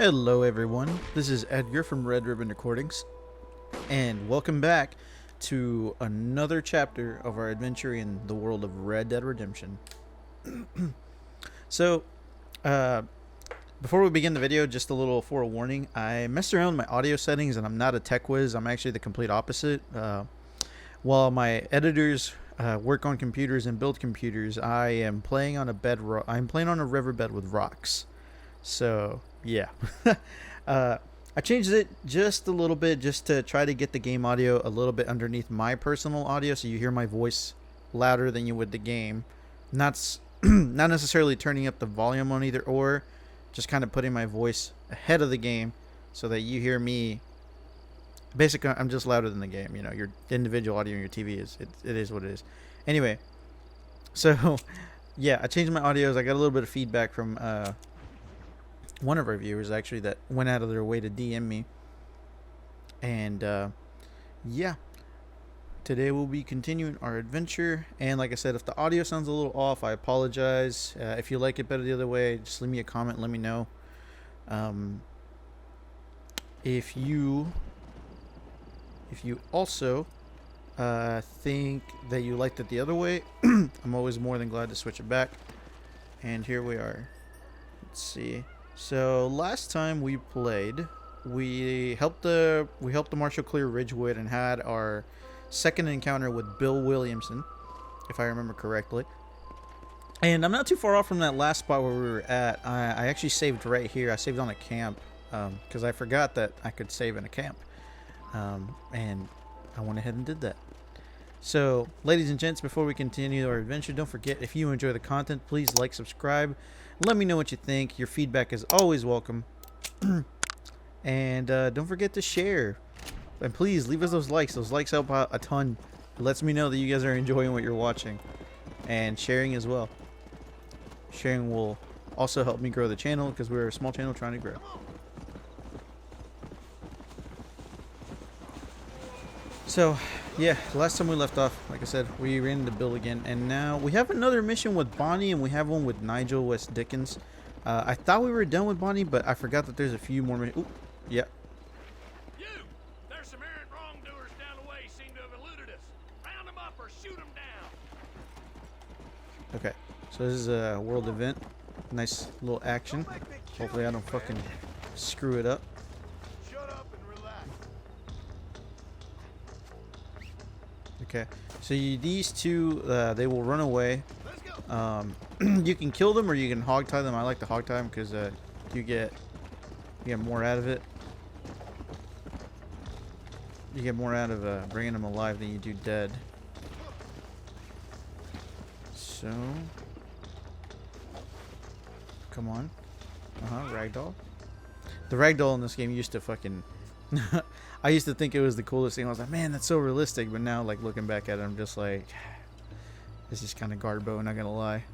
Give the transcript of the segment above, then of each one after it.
Hello everyone, this is Edgar from Red Ribbon Recordings, and welcome back to another chapter of our adventure in the world of Red Dead Redemption. So, uh, before we begin the video, just a little forewarning. I messed around with my audio settings and I'm not a tech whiz, I'm actually the complete opposite. While my editors work on computers and build computers, I am playing on I'm playing on a riverbed with rocks. So yeah, I changed it just a little bit just to try to get the game audio a little bit underneath my personal audio, so you hear my voice louder than you would the game. Not necessarily turning up the volume on either or, just kind of putting my voice ahead of the game so that you hear me. Basically, I'm just louder than the game. You know, your individual audio on your TV it is what it is. Anyway, so yeah, I changed my audios. I got a little bit of feedback from one of our viewers actually that went out of their way to DM me, and yeah, today we'll be continuing our adventure. And like I said, if the audio sounds a little off, I apologize. If you like it better the other way, just leave me a comment, let me know. If you also think that you liked it the other way, I'm always more than glad to switch it back. And here we are. Let's see. So last time we played, we helped the Marshal clear Ridgewood and had our second encounter with Bill Williamson, if I remember correctly. And I'm not too far off from that last spot where we were at. I actually saved right here. I saved on a camp because I forgot that I could save in a camp, and I went ahead and did that. So, ladies and gents, before we continue our adventure, don't forget, if you enjoy the content, please like, subscribe. Let me know what you think. Your feedback is always welcome. And don't forget to share. And please leave us those likes. Those likes help out a ton. It lets me know that you guys are enjoying what you're watching. And sharing as well. Sharing will also help me grow the channel because we're a small channel trying to grow. So, yeah, last time we left off, like I said, we ran into Bill again, and now we have another mission with Bonnie, and we have one with Nigel West Dickens. I thought we were done with Bonnie, but I forgot that there's a few more missions. Ooh, yeah. You! There's some errant wrongdoers down the way seem to have eluded us. Round them up or shoot them down. Okay, so this is a world event. Nice little action. Hopefully I don't fucking screw it up. Okay, so these two, they will run away. You can kill them or you can hog tie them. I like to hog tie them because you get more out of it. You get more out of bringing them alive than you do dead. So, come on. Ragdoll. The ragdoll in this game used to fucking... I used to think it was the coolest thing. I was like, man, that's so realistic. But now, like, looking back at it, I'm just like, this is kind of garbo, not gonna lie.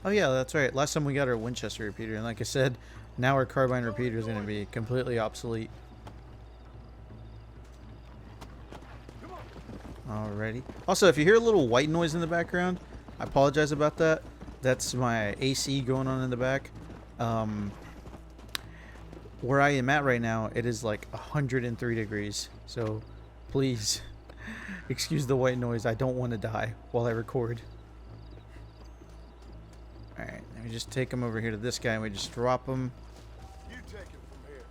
Oh yeah, that's right. Last time we got our Winchester repeater, and like I said, now our carbine repeater is gonna be completely obsolete. Alrighty. Also, if you hear a little white noise in the background, I apologize about that. That's my AC going on in the back. Where I am at right now, it is like 103 degrees. So, please, excuse the white noise. I don't want to die while I record. Alright, let me just take him over here to this guy and we just drop him. You take it from here.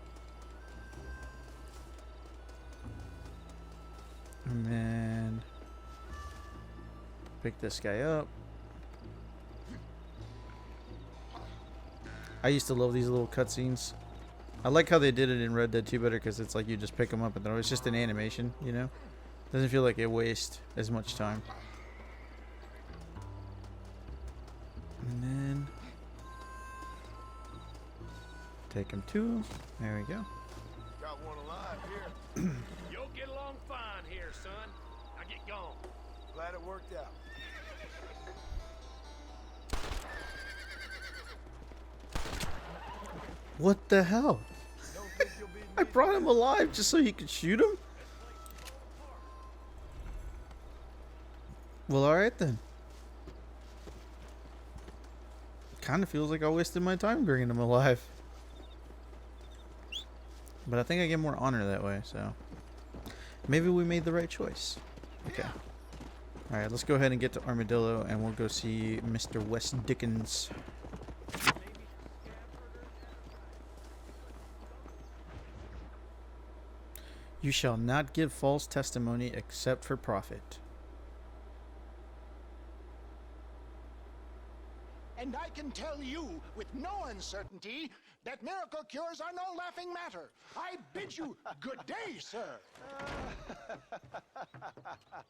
And then pick this guy up. I used to love these little cutscenes. I like how they did it in Red Dead 2 better because it's like you just pick them up and throw. It's just an animation, you know? Doesn't feel like it wastes as much time. And then take him to. There we go. Got one alive here. You'll get along fine here, son. Now get gone. Glad it worked out. What the hell? Don't think you'll be I brought him alive just so you could shoot him? Well, alright then. Kind of feels like I wasted my time bringing him alive. But I think I get more honor that way, so maybe we made the right choice. Okay. Alright, let's go ahead and get to Armadillo and we'll go see Mr. Wes Dickens. You shall not give false testimony except for profit. And I can tell you with no uncertainty that miracle cures are no laughing matter. I bid you good day, sir.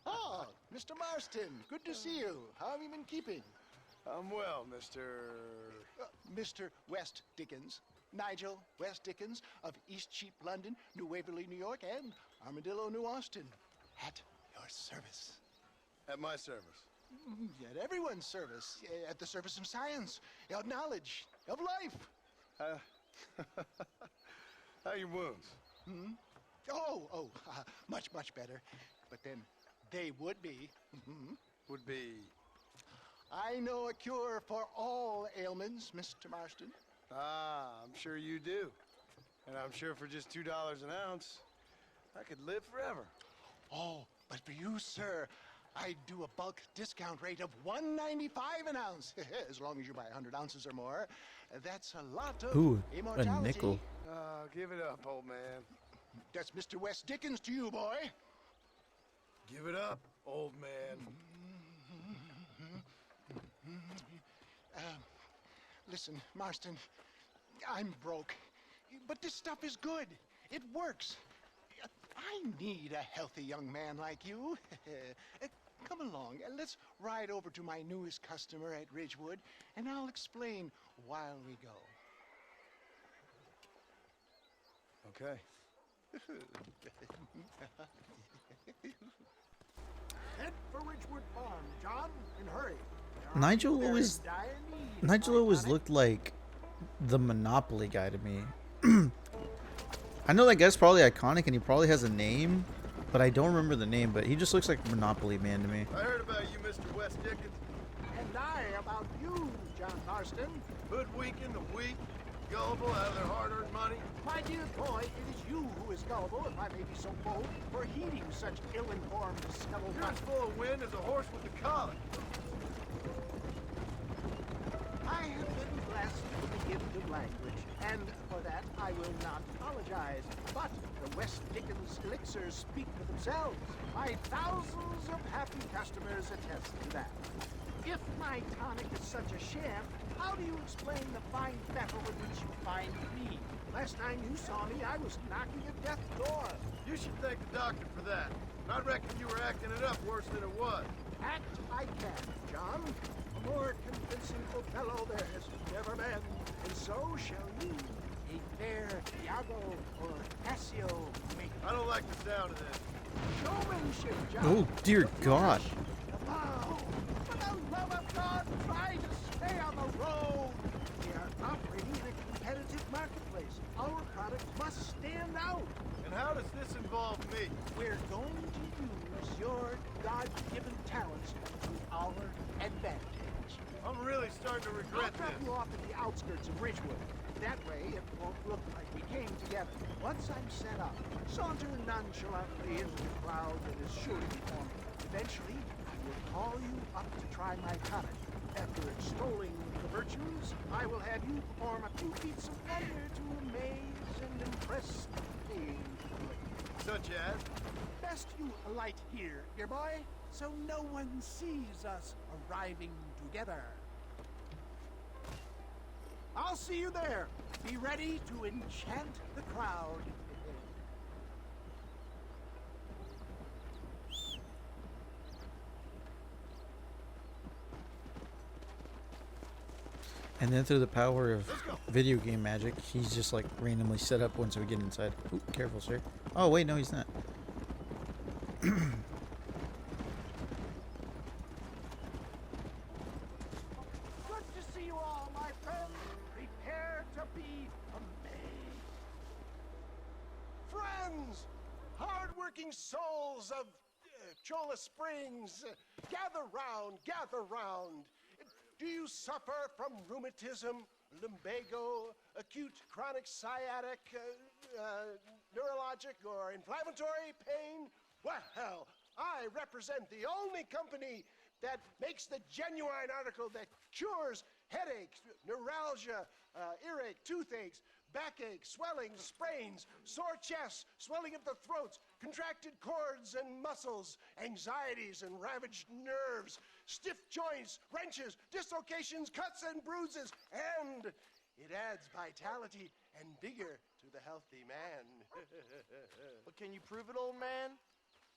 Oh, Mr. Marston, good to see you. How have you been keeping? I'm well, Mr. Mr. West Dickens, Nigel West Dickens of East Cheap, London, New Waverly, New York, and Armadillo, New Austin. At your service. At my service. At everyone's service. At the service of science, of knowledge, of life. How are your wounds? Much, much better. But then they would be. Would be. I know a cure for all ailments, Mr. Marston. Ah, I'm sure you do. And I'm sure for just $2 an ounce, I could live forever. Oh, but for you, sir, I do a bulk discount rate of $1.95 an ounce. As long as you buy 100 ounces or more. That's a lot of Ooh, immortality. a nickel. Give it up, old man. That's Mr. West Dickens to you, boy. Give it up, old man. Listen, Marston, I'm broke, but this stuff is good. It works. I need a healthy young man like you. Come along, and let's ride over to my newest customer at Ridgewood, and I'll explain while we go. Okay. Head for Ridgewood Farm, John, and hurry. Nigel always looked like the Monopoly guy to me. I know that guy's probably iconic and he probably has a name, but I don't remember the name, but he just looks like Monopoly Man to me. I heard about you, Mr. West Dickens. And I about you, John Marston. Hoodwinking the weak, gullible out of their hard-earned money. My dear boy, it is you who is gullible, if I may be so bold, for heeding such ill-informed You're scuttlebutt. as full of wind as a horse with the collar. I have been blessed with the gift of language, and for that I will not apologize. But the West Dickens elixirs speak for themselves. My thousands of happy customers attest to that. If my tonic is such a sham, how do you explain the fine fettle with which you find me? Last time you saw me, I was knocking at death's door. You should thank the doctor for that. I reckon you were acting it up worse than it was. Act I can, John. A more convincing Othello there has never been. And so shall you, a fair Iago or Cassio make I don't like the sound of this. showmanship, John. Oh, dear God. Oh, for the love of God, try to stay on the road. We are operating in a competitive marketplace. Our product must stand out. And how does this involve me? We're going to use your God-given talents to our advantage. I'm really starting to I'll regret drop this. you off at the outskirts of Ridgewood. That way, it won't look like we came together. Once I'm set up, saunter nonchalantly into the crowd that is sure to be forming. Eventually, I will call you up to try my tonic. After extolling the virtues, I will have you perform a few feats of wonder to amaze and impress the paying public. Such as? Best you alight here, dear boy, so no one sees us arriving together. I'll see you there. Be ready to enchant the crowd. And then through the power of video game magic, he's just like randomly set up once we get inside. Ooh, careful, sir. Oh, wait, no, he's not. Good to see you all, my friends. Prepare to be amazed. Friends, hard-working souls of Cholla Springs, gather round, gather round. Do you suffer from rheumatism, lumbago, acute chronic sciatic, neurologic, or inflammatory pain? Well, I represent the only company that makes the genuine article that cures headaches, neuralgia, earache, toothaches, backache, swelling, sprains, sore chests, swelling of the throats, contracted cords and muscles, anxieties and ravaged nerves, stiff joints, wrenches, dislocations, cuts and bruises, and it adds vitality and vigor to the healthy man. But can you prove it, old man?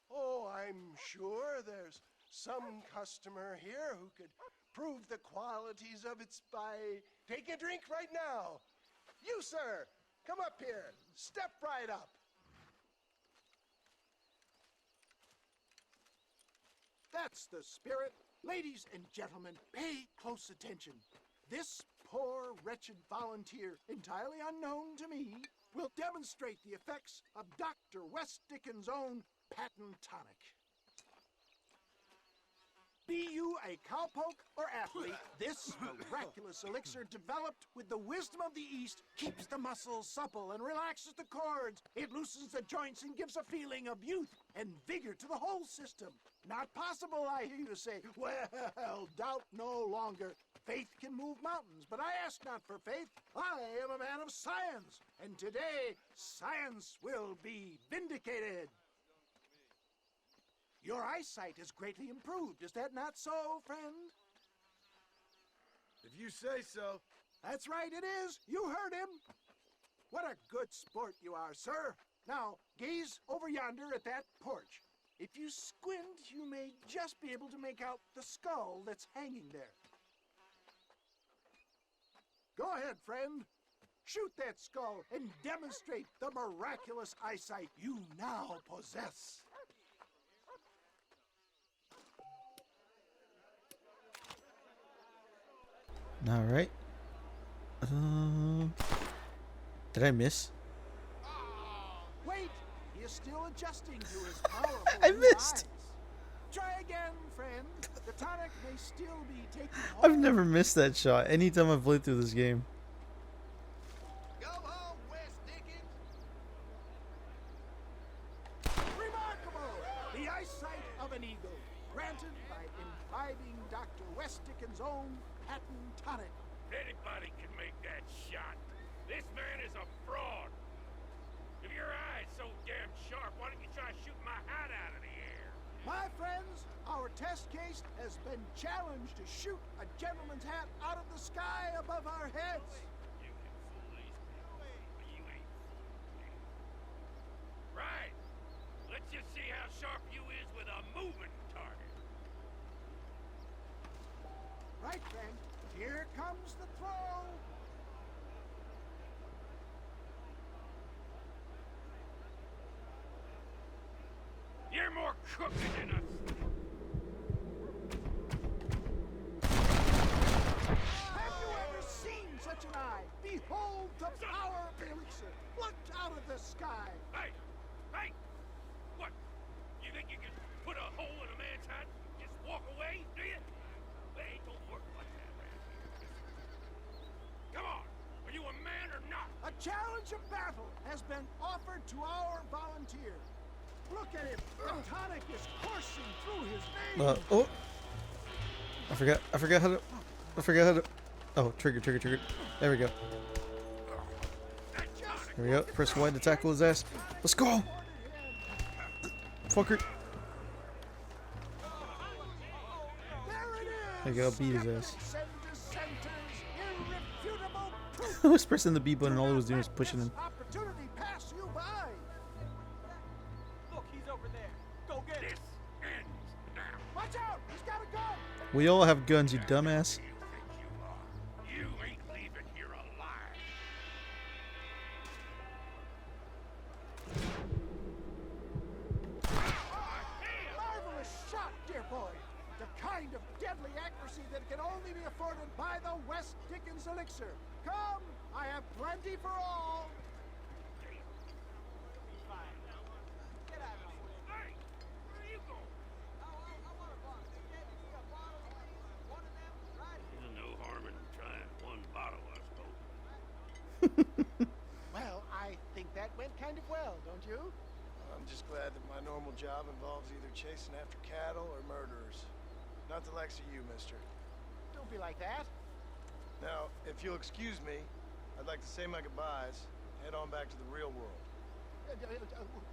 Oh, I'm sure there's some customer here who could prove the qualities of it by taking a drink right now. You, sir, come up here. Step right up. That's the spirit. Ladies and gentlemen, pay close attention. This poor, wretched volunteer, entirely unknown to me, will demonstrate the effects of Dr. West Dickens' own patent tonic. Be you a cowpoke or athlete, this miraculous elixir developed with the wisdom of the East keeps the muscles supple and relaxes the cords. It loosens the joints and gives a feeling of youth and vigor to the whole system. Not possible, I hear you say. Well, doubt no longer. Faith can move mountains, but I ask not for faith. I am a man of science, and today science will be vindicated. Your eyesight has greatly improved. Is that not so, friend? If you say so. That's right, it is. You heard him. What a good sport you are, sir. Now, gaze over yonder at that porch. If you squint, you may just be able to make out the skull that's hanging there. Go ahead, friend. Shoot that skull and demonstrate the miraculous eyesight you now possess. All right. Did I miss? Wait, he is still adjusting to his powerful I new missed. eyes. Try again, friend. The tonic may still be taking I've hold. never missed that shot anytime I've played through this game. Go home, West Dickens! Remarkable! The eyesight of an eagle, granted by imbibing Dr. West Dickens' own patent tonic. Anybody can make that shot. This man is a fraud. If your eye's so damn sharp, why don't you try shooting my hat out of the air? My friends, our test case has been challenged to shoot a gentleman's hat out of the sky above our heads. You can fool these people, but you ain't fooled me. Right. Let's just see how sharp you is with a moving target. Right, friend. Here comes the throw. You're more crooked than us. Have you ever seen such an eye? Behold the power of the elixir, plucked out of the sky. Hey! Hey! What? You think you can put a hole in a man's hat and just walk away, do you? They ain't gonna work like that around here. Come on! Are you a man or not? A challenge of battle has been offered to our volunteer. Look at him. The tonic is coursing through his veins. Oh. I forgot how to. Oh, trigger. There we go. There we go. Press Y to tackle his ass. Let's go. Fucker. There it is. There you go, beat his ass. Skeptics and dissenters, irrefutable proof. I was pressing the B button and all it was doing was Let pushing this him. opportunity pass you by. Look, he's over there. Go get him. This ends now. Watch out. He's got a gun. We all have guns, you dumbass. Who you think you are? You ain't leaving here alive. Marvelous shot, dear boy. The kind of deadly accuracy that can only be afforded by the West Dickens elixir. Come, I have plenty for all. Hey! Where are you going? No Well, I think that went kind of well, don't you? I'm just glad that my normal job involves either chasing after cattle or murderers. Not the likes of you, mister. Don't be like that. Now, if you'll excuse me, I'd like to say my goodbyes, head on back to the real world.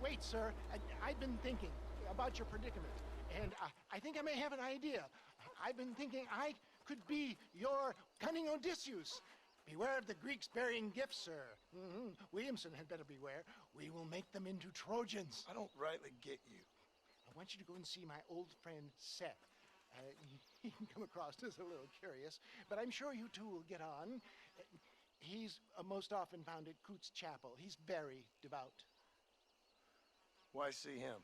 Wait, sir. I've been thinking about your predicament, and I think I may have an idea. I've been thinking I could be your cunning Odysseus. Beware of the Greeks bearing gifts, sir. Williamson had better beware. We will make them into Trojans. I don't rightly get you. I want you to go and see my old friend Seth. He can come across as a little curious, but I'm sure you two will get on. He's most often found at Coots Chapel. He's very devout. Why see him?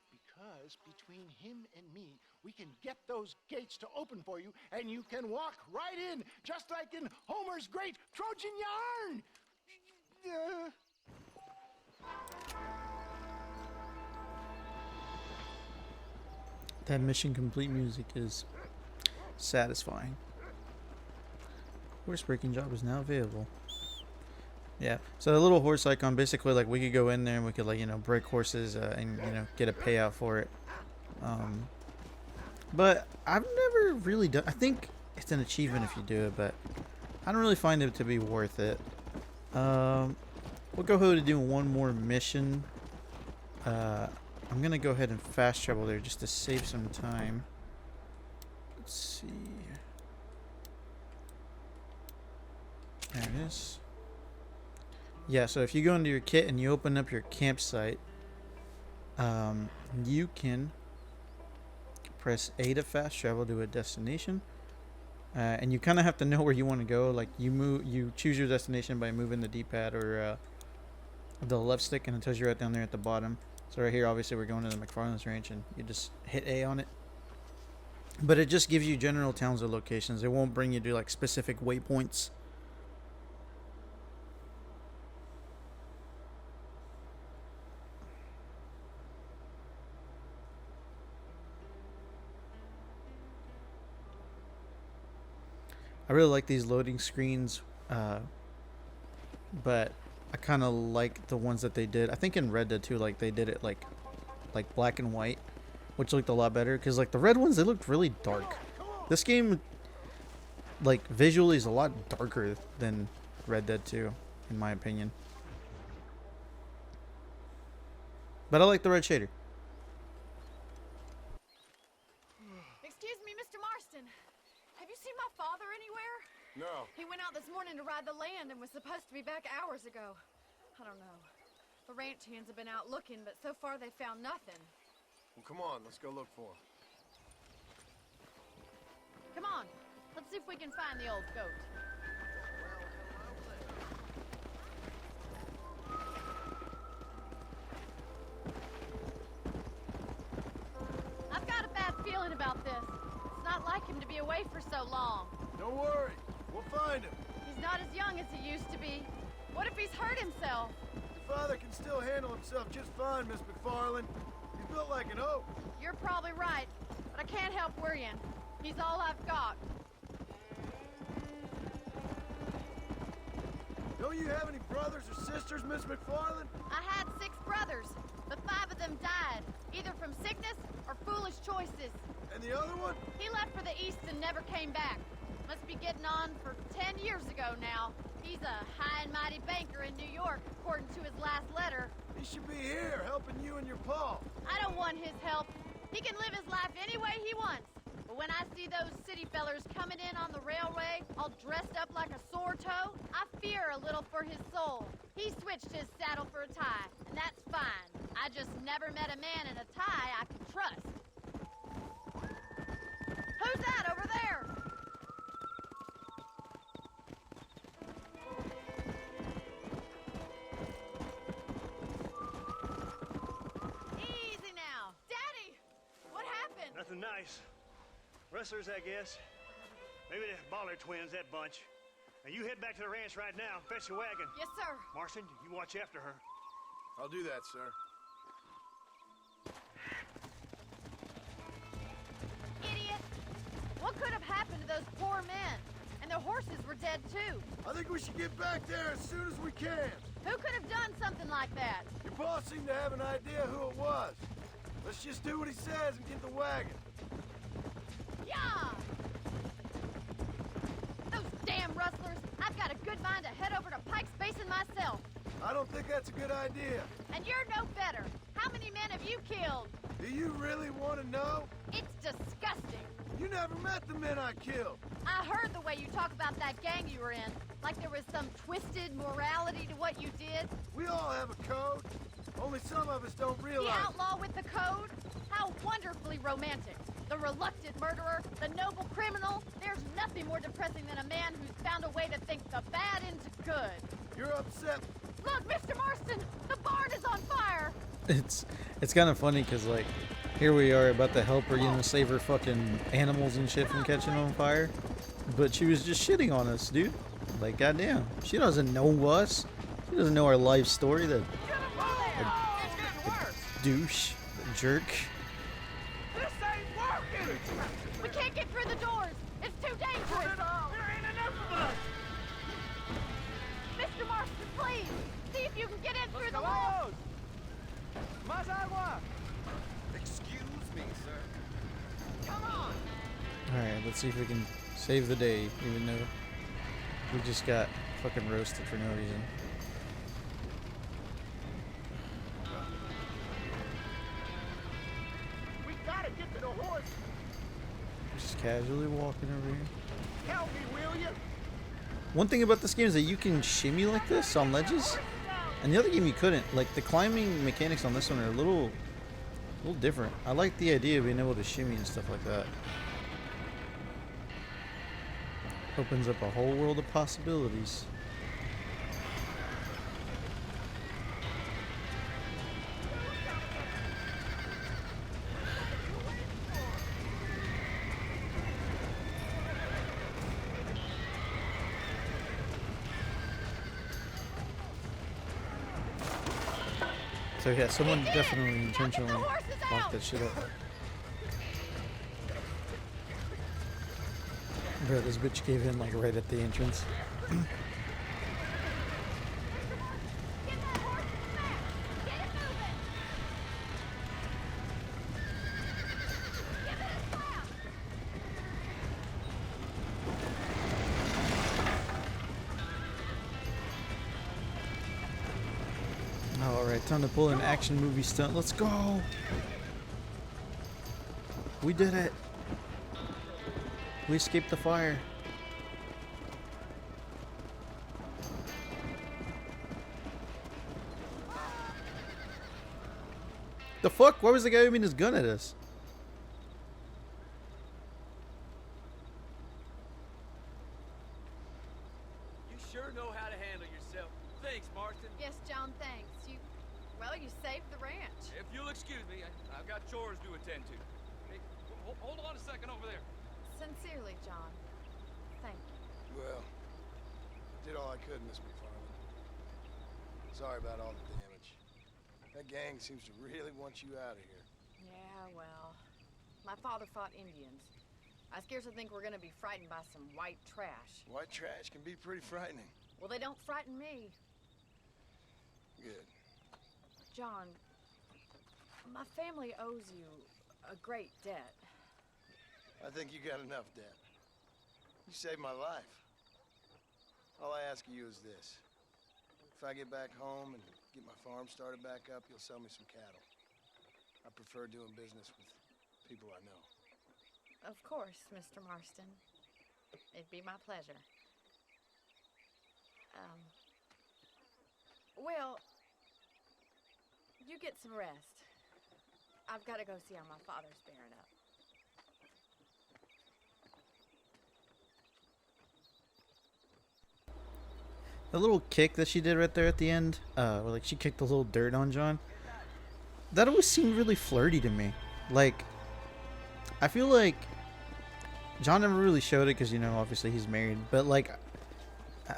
Because between him and me, we can get those gates to open for you, and you can walk right in, just like in Homer's great Trojan yarn! That mission complete music is satisfying. Horse breaking job is now available. Yeah, so the little horse icon, basically, like, we could go in there and we could, like, you know, break horses and, you know, get a payout for it. But I've never really done, I think it's an achievement if you do it, but I don't really find it to be worth it. We'll go ahead and do one more mission. I'm gonna go ahead and fast travel there just to save some time. Let's see. There it is. Yeah, so if you go into your kit and you open up your campsite, you can press A to fast travel to a destination, and you kind of have to know where you want to go. Like, you choose your destination by moving the D-pad or the left stick, and it tells you right down there at the bottom. So right here, obviously, we're going to the McFarland's Ranch, and you just hit A on it. But it just gives you general towns or locations. It won't bring you to like specific waypoints. I really like these loading screens, but I kind of like the ones that they did. I think in Red Dead 2, like, they did it like black and white, which looked a lot better. Because, like, the red ones, they looked really dark. This game, like, visually is a lot darker than Red Dead 2, in my opinion. But I like the red shader. Excuse me, Mr. Marston. Have you seen my father anywhere? No. He went out this morning to ride the land and was supposed to be back hours ago. I don't know. The ranch hands have been out looking, but so far they found nothing. Well, come on, let's go look for him. Come on, let's see if we can find the old goat. I've got a bad feeling about this. It's not like him to be away for so long. Don't worry, we'll find him. He's not as young as he used to be. What if he's hurt himself? Your father can still handle himself just fine, Miss McFarland. He's built like an oak. You're probably right, but I can't help worrying. He's all I've got. Don't you have any brothers or sisters, Miss McFarland? I had 6 brothers, but 5 of them died, either from sickness or foolish choices. And the other one? He left for the east and never came back. Must be getting on for 10 years ago now. He's a high and mighty banker in New York, according to his last letter. He should be here, helping you and your pa. I don't want his help. He can live his life any way he wants. But when I see those city fellers coming in on the railway, all dressed up like a sore toe, I fear a little for his soul. He switched his saddle for a tie, and that's fine. I just never met a man in a tie I could trust. Who's that over there? Easy now. Daddy! What happened? Nothing nice. Rustlers, I guess. Maybe the Baller twins, that bunch. Now you head back to the ranch right now. Fetch the wagon. Yes, sir. Marston, you watch after her. I'll do that, sir. Idiot! What could have happened to those poor men? And And the horses were dead too. I think we should get back there as soon as we can. Who could have done something like that? Your boss seemed to have an idea who it was. Let's just do what he says and get the wagon. Yeah! Those damn rustlers! I've got a good mind to head over to Pike's Basin myself. I don't think that's a good idea. And you're no better. How many men have you killed? Do you really want to know? It's disgusting. You never met the men I killed. I heard the way you talk about that gang you were in. Like there was some twisted morality to what you did. We all have a code. Only some of us don't The realize. outlaw with the code? How wonderfully romantic. The reluctant murderer, the noble criminal. There's nothing more depressing than a man who's found a way to think the bad into good. You're upset. Look, Mr. Marston, the barn is on fire. It's kind of funny because like here we are about to help her, you know, save her fucking animals and shit from catching on fire, but she was just shitting on us, dude. Like goddamn, she doesn't know us. She doesn't know our life story. That It's getting worse. douche, that jerk. This ain't working. We can't get through the doors. It's too dangerous. There ain't enough of us. Mr. Marston, please, see if you can get in through the wall. Más agua. Excuse me, sir. Come on. All right, let's see if we can save the day, even though we just got fucking roasted for no reason. We gotta get to the horse. Just casually walking over here. Help me, will you? One thing about this game is that you can shimmy like this on ledges, and the other game you couldn't. Like the climbing mechanics on this one are a little different. I like the idea of being able to shimmy and stuff like that. Opens up a whole world of possibilities. So yeah, someone definitely intentionally locked that shit up. Bro, this bitch gave in like right at the entrance. Get that horse in the back. Get it moving. Give it a slap. Alright, time to pull an action movie stunt. Let's go! We did it! We escaped the fire. The fuck? Why was the guy aiming his gun at us? You sure know how to handle yourself. Thanks, Marston. Yes, John, thanks. Well, you saved the ranch. If you'll excuse me, I've got chores to attend to. Hey, hold on a second over there. Sincerely, John. Thank you. Well, I did all I could, Miss McFarland. Sorry about all the damage. That gang seems to really want you out of here. Yeah, well, my father fought Indians. I scarcely think we're gonna be frightened by some white trash. White trash can be pretty frightening. Well, they don't frighten me. Good. John, my family owes you a great debt. I think you got enough debt. You saved my life. All I ask of you is this. If I get back home and get my farm started back up, you'll sell me some cattle. I prefer doing business with people I know. Of course, Mr. Marston. It'd be my pleasure. Well, you get some rest. I've got to go see how my father's bearing up. The little kick that she did right there at the end, where like she kicked a little dirt on John, that always seemed really flirty to me. Like, I feel like John never really showed it because, you know, obviously he's married, but like,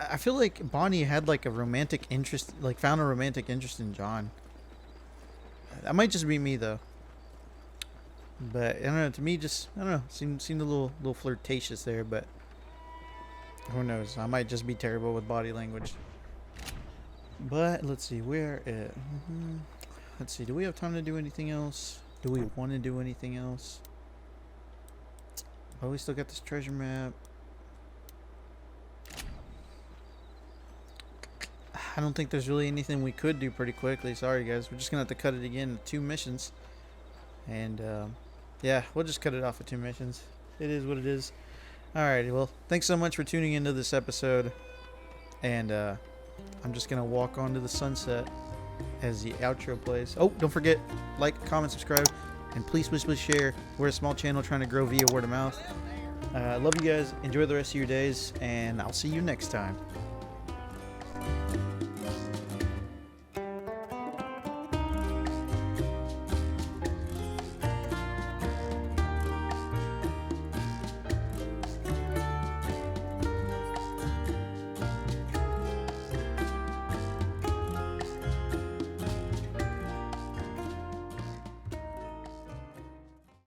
I feel like Bonnie had like a romantic interest, like found a romantic interest in John. That might just be me though. But I don't know, to me just, I don't know, seemed a little flirtatious there, but Who knows? I might just be terrible with body language. But let's see, where at? Let's see, do we have time to do anything else? Do we want to do anything else? Oh, we still got this treasure map. I don't think there's really anything we could do pretty quickly. Sorry guys, we're just gonna have to cut it again to 2 missions. And yeah, we'll just cut it off at 2 missions. It is what it is. Alrighty, well, thanks so much for tuning into this episode. And I'm just gonna walk onto the sunset as the outro plays. Oh, don't forget, like, comment, subscribe, and please share. We're a small channel trying to grow via word of mouth. Love you guys. Enjoy the rest of your days, and I'll see you next time.